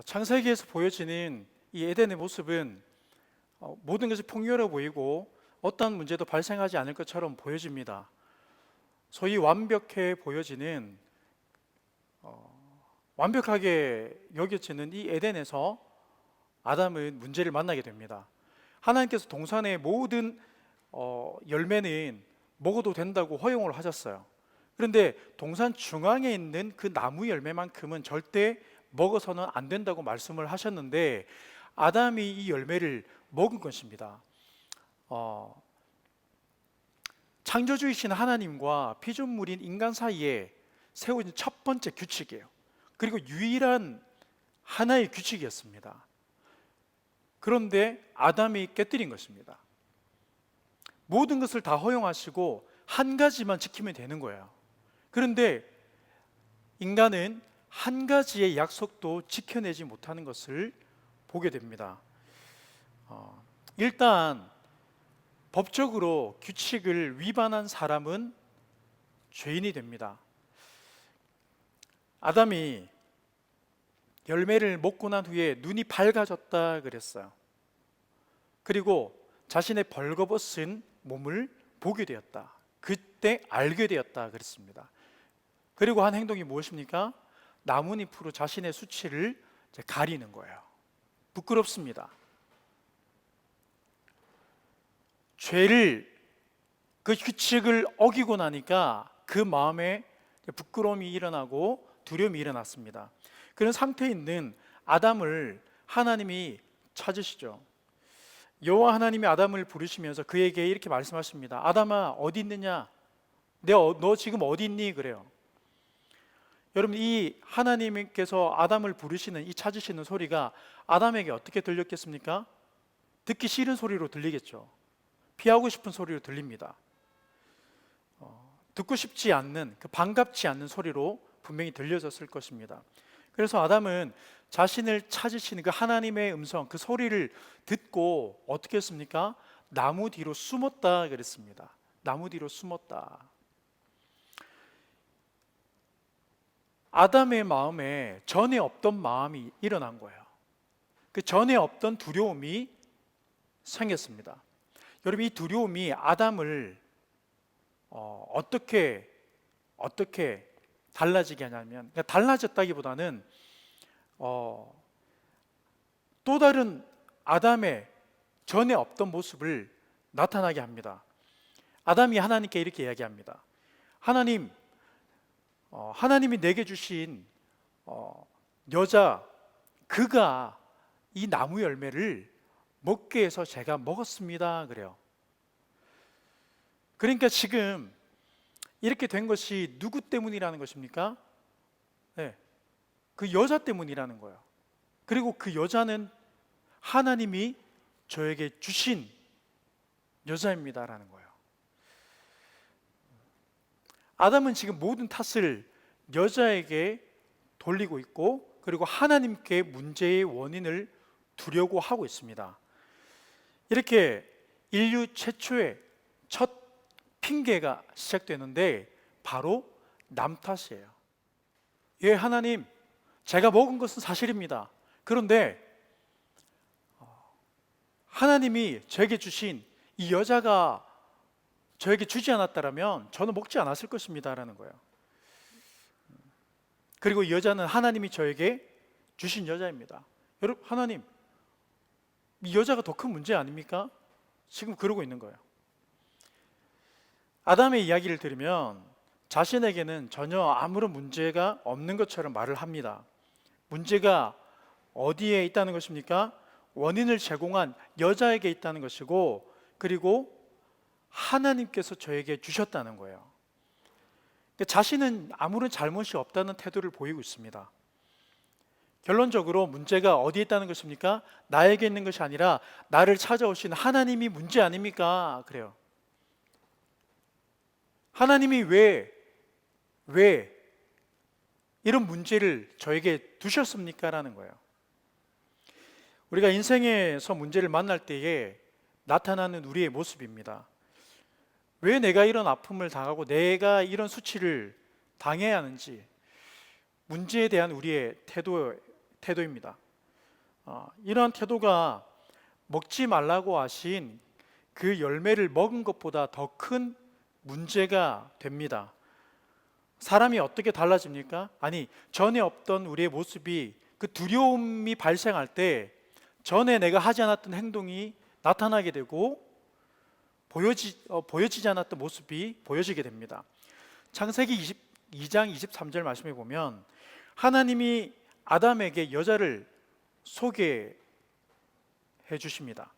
창세기에서 보여지는 이 에덴의 모습은 모든 것이 풍요로워 보이고 어떠한 문제도 발생하지 않을 것처럼 보여집니다. 소위 완벽해 보여지는 완벽하게 여겨지는 이 에덴에서 아담은 문제를 만나게 됩니다. 하나님께서 동산의 모든 열매는 먹어도 된다고 허용을 하셨어요. 그런데 동산 중앙에 있는 그 나무 열매만큼은 절대 먹어서는 안 된다고 말씀을 하셨는데 아담이 이 열매를 먹은 것입니다. 창조주이신 하나님과 피조물인 인간 사이에 세워진 첫 번째 규칙이에요. 그리고 유일한 하나의 규칙이었습니다. 그런데 아담이 깨뜨린 것입니다. 모든 것을 다 허용하시고 한 가지만 지키면 되는 거예요. 그런데 인간은 한 가지의 약속도 지켜내지 못하는 것을 보게 됩니다. 일단 법적으로 규칙을 위반한 사람은 죄인이 됩니다. 아담이 열매를 먹고 난 후에 눈이 밝아졌다 그랬어요. 그리고 자신의 벌거벗은 몸을 보게 되었다. 그때 알게 되었다 그랬습니다. 그리고 한 행동이 무엇입니까? 나뭇잎으로 자신의 수치를 가리는 거예요. 부끄럽습니다. 죄를, 그 규칙을 어기고 나니까 그 마음에 부끄러움이 일어나고 두려움이 일어났습니다. 그런 상태에 있는 아담을 하나님이 찾으시죠. 여호와 하나님이 아담을 부르시면서 그에게 이렇게 말씀하십니다. 아담아, 어디 있느냐? 너 지금 어디 있니? 그래요. 여러분, 이 하나님께서 아담을 부르시는, 이 찾으시는 소리가 아담에게 어떻게 들렸겠습니까? 듣기 싫은 소리로 들리겠죠. 피하고 싶은 소리로 들립니다. 듣고 싶지 않는, 반갑지 않는 소리로 분명히 들려졌을 것입니다. 그래서 아담은 자신을 찾으시는 그 하나님의 음성, 그 소리를 듣고 어떻게 했습니까? 나무 뒤로 숨었다 그랬습니다. 나무 뒤로 숨었다. 아담의 마음에 전에 없던 마음이 일어난 거예요. 그 전에 없던 두려움이 생겼습니다. 여러분, 이 두려움이 아담을 어떻게 달라지게 하냐면, 그러니까 달라졌다기보다는 또 다른 아담의 전에 없던 모습을 나타나게 합니다. 아담이 하나님께 이렇게 이야기합니다. 하나님이 내게 주신 여자, 그가 이 나무 열매를 먹게 해서 제가 먹었습니다. 그래요. 그러니까 지금 이렇게 된 것이 누구 때문이라는 것입니까? 네, 그 여자 때문이라는 거예요. 그리고 그 여자는 하나님이 저에게 주신 여자입니다라는 거예요. 아담은 지금 모든 탓을 여자에게 돌리고 있고, 그리고 하나님께 문제의 원인을 두려고 하고 있습니다. 이렇게 인류 최초의 첫 핑계가 시작되는데 바로 남 탓이에요. 예, 하나님, 제가 먹은 것은 사실입니다. 그런데 하나님이 저에게 주신 이 여자가 저에게 주지 않았다면 저는 먹지 않았을 것입니다 라는 거예요. 그리고 이 여자는 하나님이 저에게 주신 여자입니다. 여러분, 하나님, 이 여자가 더 큰 문제 아닙니까? 지금 그러고 있는 거예요. 아담의 이야기를 들으면 자신에게는 전혀 아무런 문제가 없는 것처럼 말을 합니다. 문제가 어디에 있다는 것입니까? 원인을 제공한 여자에게 있다는 것이고, 그리고 하나님께서 저에게 주셨다는 거예요. 자신은 아무런 잘못이 없다는 태도를 보이고 있습니다. 결론적으로 문제가 어디에 있다는 것입니까? 나에게 있는 것이 아니라 나를 찾아오신 하나님이 문제 아닙니까? 그래요. 하나님이 왜 이런 문제를 저에게 두셨습니까? 라는 거예요. 우리가 인생에서 문제를 만날 때에 나타나는 우리의 모습입니다. 왜 내가 이런 아픔을 당하고 내가 이런 수치를 당해야 하는지, 문제에 대한 우리의 태도입니다. 이러한 태도가 먹지 말라고 하신 그 열매를 먹은 것보다 더 큰 문제가 됩니다. 사람이 어떻게 달라집니까? 아니, 전에 없던 우리의 모습이, 그 두려움이 발생할 때 전에 내가 하지 않았던 행동이 나타나게 되고 보여지지 않았던 모습이 보여지게 됩니다. 창세기 22장 23절 말씀해 보면 하나님이 아담에게 여자를 소개해 주십니다.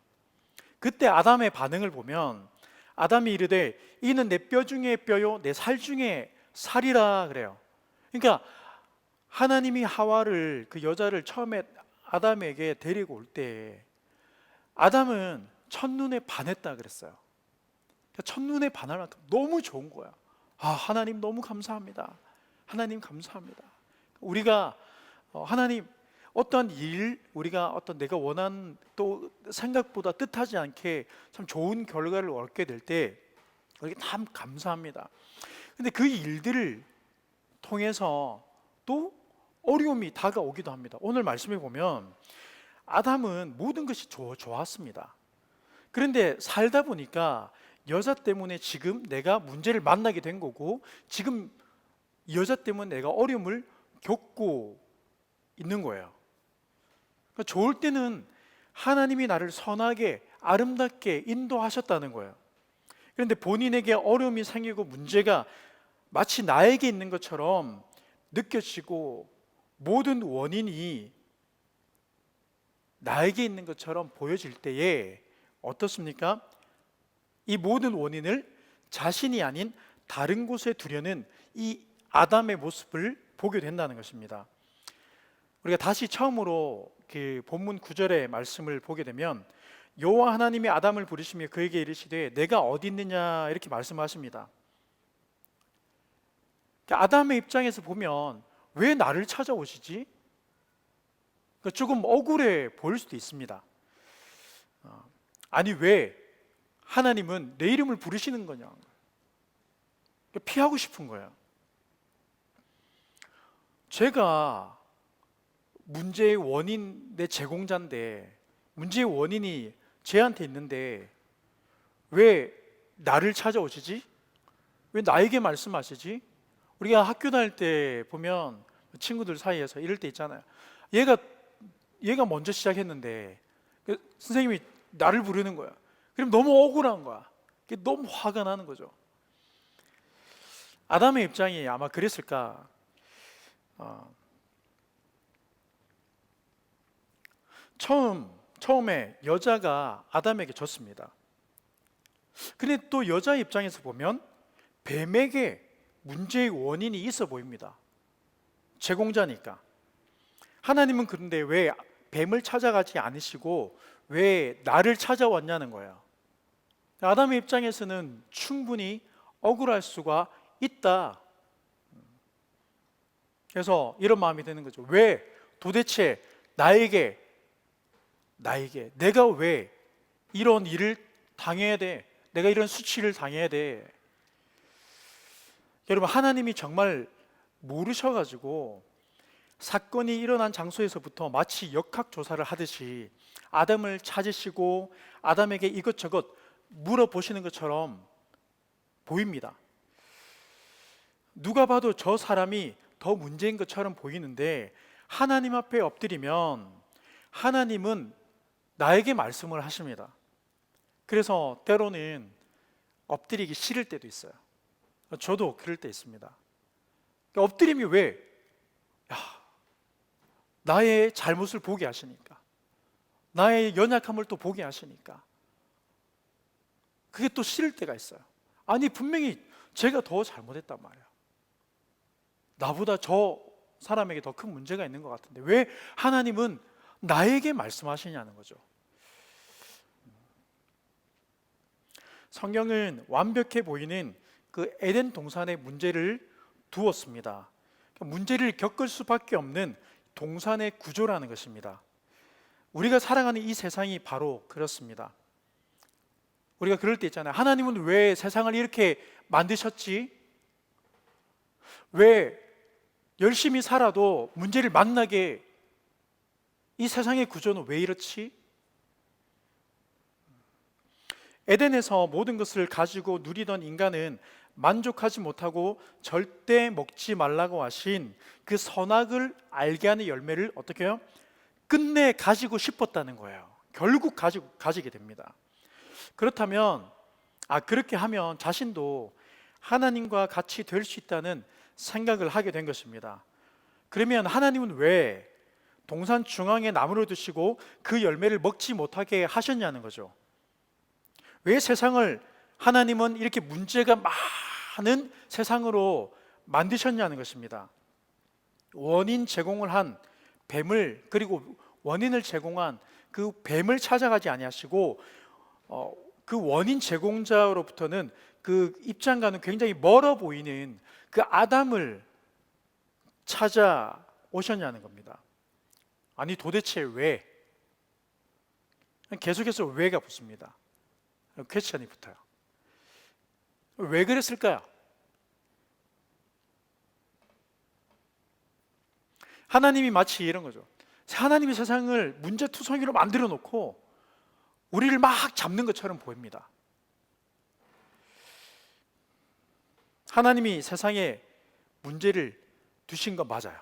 그때 아담의 반응을 보면 아담이 이르되 이는 내 뼈 중에 뼈요 내 살 중에 살이라 그래요. 그러니까 하나님이 하와를, 그 여자를 처음에 아담에게 데리고 올 때 아담은 첫눈에 반했다 그랬어요. 첫눈에 반할 만큼 너무 좋은 거야. 하나님 너무 감사합니다. 하나님 감사합니다. 우리가 하나님 어떤 일, 우리가 어떤 내가 원하는, 또 생각보다 뜻하지 않게 참 좋은 결과를 얻게 될 때 우리가 참 감사합니다. 근데 그 일들을 통해서 또 어려움이 다가오기도 합니다. 오늘 말씀해 보면 아담은 모든 것이 좋았습니다. 그런데 살다 보니까 여자 때문에 지금 내가 문제를 만나게 된 거고, 지금 여자 때문에 내가 어려움을 겪고 있는 거예요. 그러니까 좋을 때는 하나님이 나를 선하게 아름답게 인도하셨다는 거예요. 그런데 본인에게 어려움이 생기고 문제가 마치 나에게 있는 것처럼 느껴지고 모든 원인이 나에게 있는 것처럼 보여질 때에 어떻습니까? 이 모든 원인을 자신이 아닌 다른 곳에 두려는 이 아담의 모습을 보게 된다는 것입니다. 우리가 다시 처음으로 그 본문 9절의 말씀을 보게 되면 여호와 하나님이 아담을 부르시며 그에게 이르시되 내가 어디 있느냐 이렇게 말씀하십니다. 아담의 입장에서 보면 왜 나를 찾아오시지? 조금 억울해 보일 수도 있습니다. 아니 왜 하나님은 내 이름을 부르시는 거냐? 피하고 싶은 거예요. 제가 문제의 원인, 내 제공자인데 문제의 원인이 쟤한테 있는데 왜 나를 찾아오시지? 왜 나에게 말씀하시지? 우리가 학교 다닐 때 보면 친구들 사이에서 이럴 때 있잖아요. 얘가 먼저 시작했는데 선생님이 나를 부르는 거야. 그럼 너무 억울한 거야. 너무 화가 나는 거죠. 아담의 입장이 아마 그랬을까? 처음에 여자가 아담에게 졌습니다. 근데 또 여자 입장에서 보면 뱀에게 문제의 원인이 있어 보입니다. 제공자니까. 하나님은 그런데 왜 뱀을 찾아가지 않으시고 왜 나를 찾아왔냐는 거예요. 아담의 입장에서는 충분히 억울할 수가 있다. 그래서 이런 마음이 드는 거죠. 왜 도대체 나에게 내가 왜 이런 일을 당해야 돼? 내가 이런 수치를 당해야 돼? 여러분, 하나님이 정말 모르셔가지고 사건이 일어난 장소에서부터 마치 역학조사를 하듯이 아담을 찾으시고 아담에게 이것저것 물어보시는 것처럼 보입니다. 누가 봐도 저 사람이 더 문제인 것처럼 보이는데 하나님 앞에 엎드리면 하나님은 나에게 말씀을 하십니다. 그래서 때로는 엎드리기 싫을 때도 있어요. 저도 그럴 때 있습니다. 엎드림이 왜? 나의 잘못을 보게 하시니까, 나의 연약함을 또 보게 하시니까 그게 또 싫을 때가 있어요. 아니 분명히 제가 더 잘못했단 말이에요. 나보다 저 사람에게 더 큰 문제가 있는 것 같은데 왜 하나님은 나에게 말씀하시냐는 거죠. 성경은 완벽해 보이는 그 에덴 동산의 문제를 두었습니다. 문제를 겪을 수밖에 없는 동산의 구조라는 것입니다. 우리가 살아가는 이 세상이 바로 그렇습니다. 우리가 그럴 때 있잖아요. 하나님은 왜 세상을 이렇게 만드셨지? 왜 열심히 살아도 문제를 만나게 이 세상의 구조는 왜 이렇지? 에덴에서 모든 것을 가지고 누리던 인간은 만족하지 못하고 절대 먹지 말라고 하신 그 선악을 알게 하는 열매를 어떻게 해요? 끝내 가지고 싶었다는 거예요. 결국 가지게 됩니다. 그렇다면 그렇게 하면 자신도 하나님과 같이 될 수 있다는 생각을 하게 된 것입니다. 그러면 하나님은 왜 동산 중앙에 나무를 두시고 그 열매를 먹지 못하게 하셨냐는 거죠. 왜 세상을 하나님은 이렇게 문제가 많은 세상으로 만드셨냐는 것입니다. 원인 제공을 한 뱀을, 그리고 원인을 제공한 그 뱀을 찾아가지 아니하시고 그 원인 제공자로부터는 그 입장과는 굉장히 멀어 보이는 그 아담을 찾아오셨냐는 겁니다. 아니 도대체 왜? 계속해서 왜가 붙습니다. 퀘스천이 붙어요. 왜 그랬을까요? 하나님이 마치 이런 거죠. 하나님이 세상을 문제투성이로 만들어 놓고 우리를 막 잡는 것처럼 보입니다. 하나님이 세상에 문제를 두신 건 맞아요.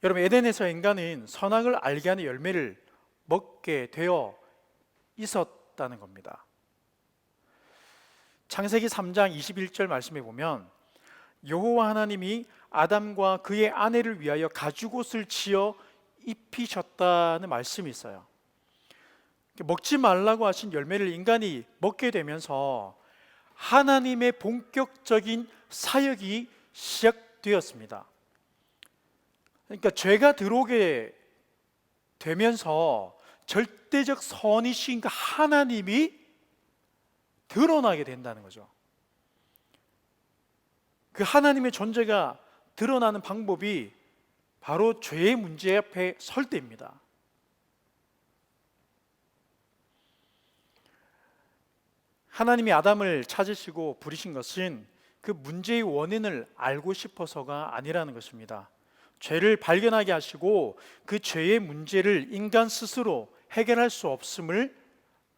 여러분, 에덴에서 인간은 선악을 알게 하는 열매를 먹게 되어 있었다는 겁니다. 창세기 3장 21절 말씀에 보면 여호와 하나님이 아담과 그의 아내를 위하여 가죽옷을 지어 입히셨다는 말씀이 있어요. 먹지 말라고 하신 열매를 인간이 먹게 되면서 하나님의 본격적인 사역이 시작되었습니다. 그러니까 죄가 들어오게 되면서 절대적 선이신 그 하나님이 드러나게 된다는 거죠. 그 하나님의 존재가 드러나는 방법이 바로 죄의 문제 앞에 설 때입니다. 하나님이 아담을 찾으시고 부르신 것은 그 문제의 원인을 알고 싶어서가 아니라는 것입니다. 죄를 발견하게 하시고 그 죄의 문제를 인간 스스로 해결할 수 없음을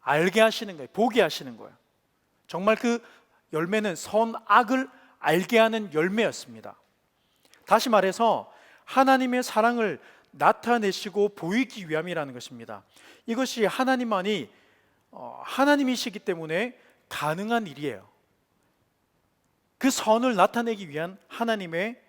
알게 하시는 거예요. 보게 하시는 거예요. 정말 그 열매는 선악을 알게 하는 열매였습니다. 다시 말해서 하나님의 사랑을 나타내시고 보이기 위함이라는 것입니다. 이것이 하나님만이 하나님이시기 때문에 가능한 일이에요. 그 선을 나타내기 위한 하나님의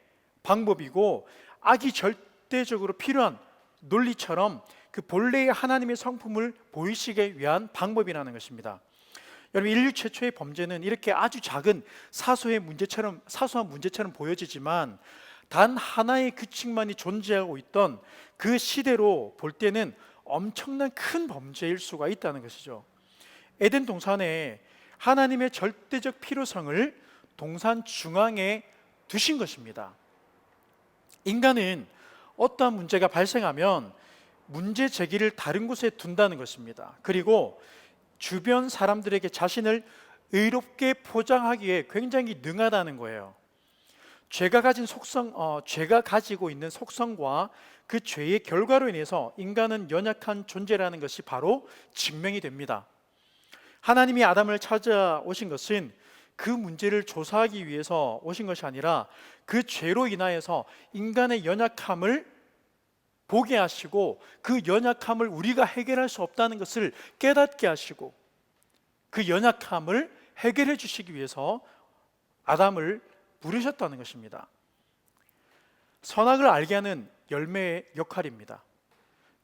방법이고 악이 절대적으로 필요한 논리처럼 그 본래의 하나님의 성품을 보이시기 위한 방법이라는 것입니다. 여러분, 인류 최초의 범죄는 이렇게 아주 작은 사소한 문제처럼 보여지지만 단 하나의 규칙만이 존재하고 있던 그 시대로 볼 때는 엄청난 큰 범죄일 수가 있다는 것이죠. 에덴 동산에 하나님의 절대적 필요성을 동산 중앙에 두신 것입니다. 인간은 어떠한 문제가 발생하면 문제 제기를 다른 곳에 둔다는 것입니다. 그리고 주변 사람들에게 자신을 의롭게 포장하기에 굉장히 능하다는 거예요. 죄가 가지고 있는 속성과 그 죄의 결과로 인해서 인간은 연약한 존재라는 것이 바로 증명이 됩니다. 하나님이 아담을 찾아오신 것은 그 문제를 조사하기 위해서 오신 것이 아니라 그 죄로 인하여서 인간의 연약함을 보게 하시고 그 연약함을 우리가 해결할 수 없다는 것을 깨닫게 하시고 그 연약함을 해결해 주시기 위해서 아담을 부르셨다는 것입니다. 선악을 알게 하는 열매의 역할입니다.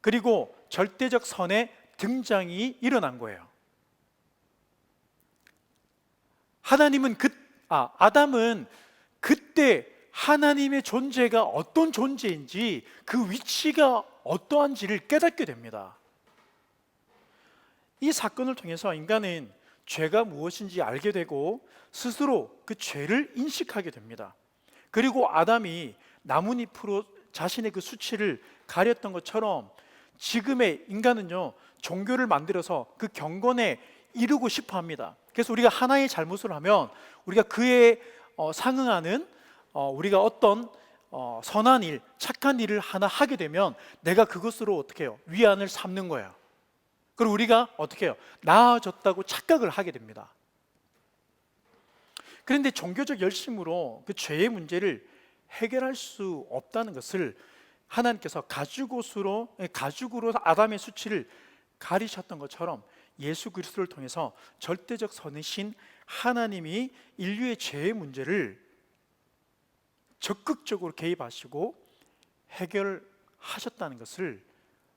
그리고 절대적 선의 등장이 일어난 거예요. 아담은 그때 하나님의 존재가 어떤 존재인지 그 위치가 어떠한지를 깨닫게 됩니다. 이 사건을 통해서 인간은 죄가 무엇인지 알게 되고 스스로 그 죄를 인식하게 됩니다. 그리고 아담이 나뭇잎으로 자신의 그 수치를 가렸던 것처럼 지금의 인간은요, 종교를 만들어서 그 경건에 이루고 싶어 합니다. 그래서 우리가 하나의 잘못을 하면 우리가 그에 상응하는 우리가 어떤 선한 일, 착한 일을 하나 하게 되면 내가 그것으로 어떻게 해요? 위안을 삼는 거예요. 그리고 우리가 어떻게 해요? 나아졌다고 착각을 하게 됩니다. 그런데 종교적 열심으로 그 죄의 문제를 해결할 수 없다는 것을 하나님께서 가죽으로 아담의 수치를 가리셨던 것처럼 예수 그리스도를 통해서 절대적 선이신 하나님이 인류의 죄의 문제를 적극적으로 개입하시고 해결하셨다는 것을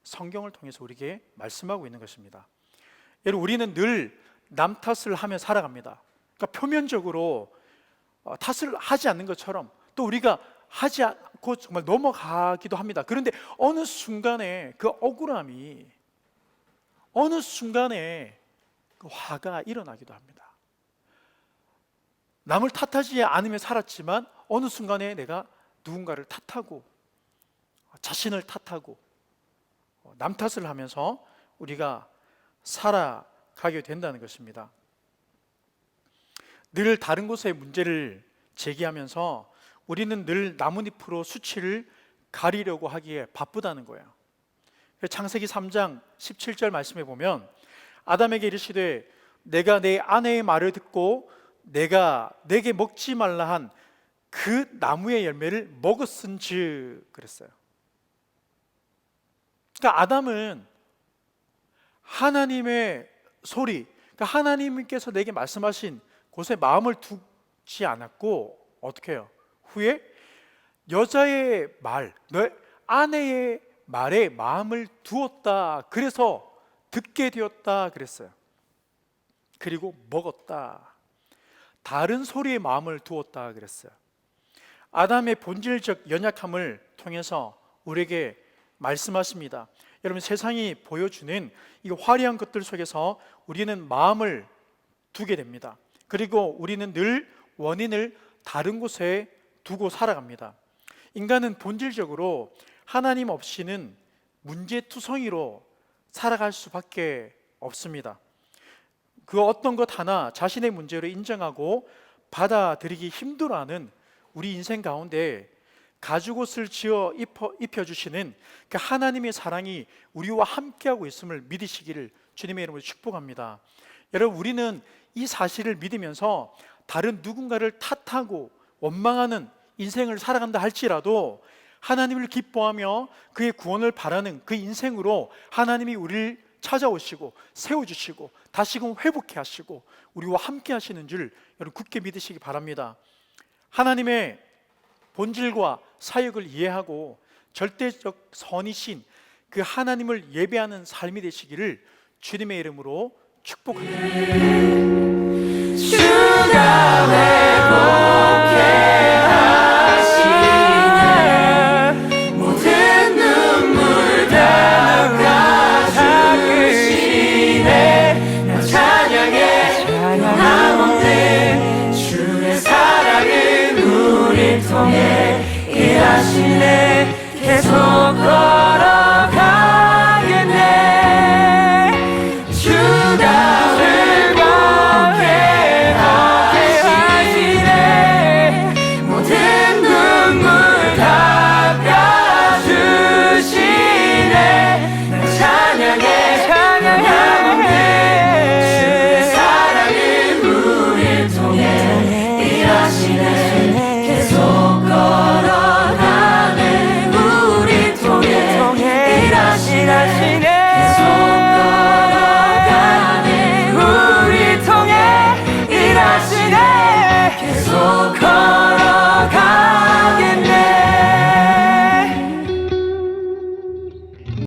성경을 통해서 우리에게 말씀하고 있는 것입니다. 여러분, 우리는 늘 남 탓을 하며 살아갑니다. 그러니까 표면적으로 탓을 하지 않는 것처럼 또 우리가 하지 않고 정말 넘어가기도 합니다. 그런데 어느 순간에 그 억울함이, 어느 순간에 그 화가 일어나기도 합니다. 남을 탓하지 않으며 살았지만 어느 순간에 내가 누군가를 탓하고 자신을 탓하고 남 탓을 하면서 우리가 살아가게 된다는 것입니다. 늘 다른 곳의 문제를 제기하면서 우리는 늘 나뭇잎으로 수치를 가리려고 하기에 바쁘다는 거예요. 창세기 3장 17절 말씀에 보면 아담에게 이르시되 내가 내 아내의 말을 듣고 내가 내게 먹지 말라 한 그 나무의 열매를 먹었은즉 그랬어요. 그러니까 아담은 하나님의 소리, 그러니까 하나님께서 내게 말씀하신 곳에 마음을 두지 않았고 어떻게 해요? 후에 여자의 말, 내 아내의 말에 마음을 두었다. 그래서 듣게 되었다 그랬어요. 그리고 먹었다. 다른 소리에 마음을 두었다 그랬어요. 아담의 본질적 연약함을 통해서 우리에게 말씀하십니다. 여러분, 세상이 보여주는 이 화려한 것들 속에서 우리는 마음을 두게 됩니다. 그리고 우리는 늘 원인을 다른 곳에 두고 살아갑니다. 인간은 본질적으로 하나님 없이는 문제투성이로 살아갈 수밖에 없습니다. 그 어떤 것 하나 자신의 문제로 인정하고 받아들이기 힘들어하는 우리 인생 가운데 가죽옷을 지어 입혀주시는 그 하나님의 사랑이 우리와 함께하고 있음을 믿으시기를 주님의 이름으로 축복합니다. 여러분, 우리는 이 사실을 믿으면서 다른 누군가를 탓하고 원망하는 인생을 살아간다 할지라도 하나님을 기뻐하며 그의 구원을 바라는 그 인생으로 하나님이 우리를 찾아오시고 세워주시고 다시금 회복해 하시고 우리와 함께 하시는 줄 여러분 굳게 믿으시기 바랍니다. 하나님의 본질과 사역을 이해하고 절대적 선이신 그 하나님을 예배하는 삶이 되시기를 주님의 이름으로 축복합니다. 주가 회복해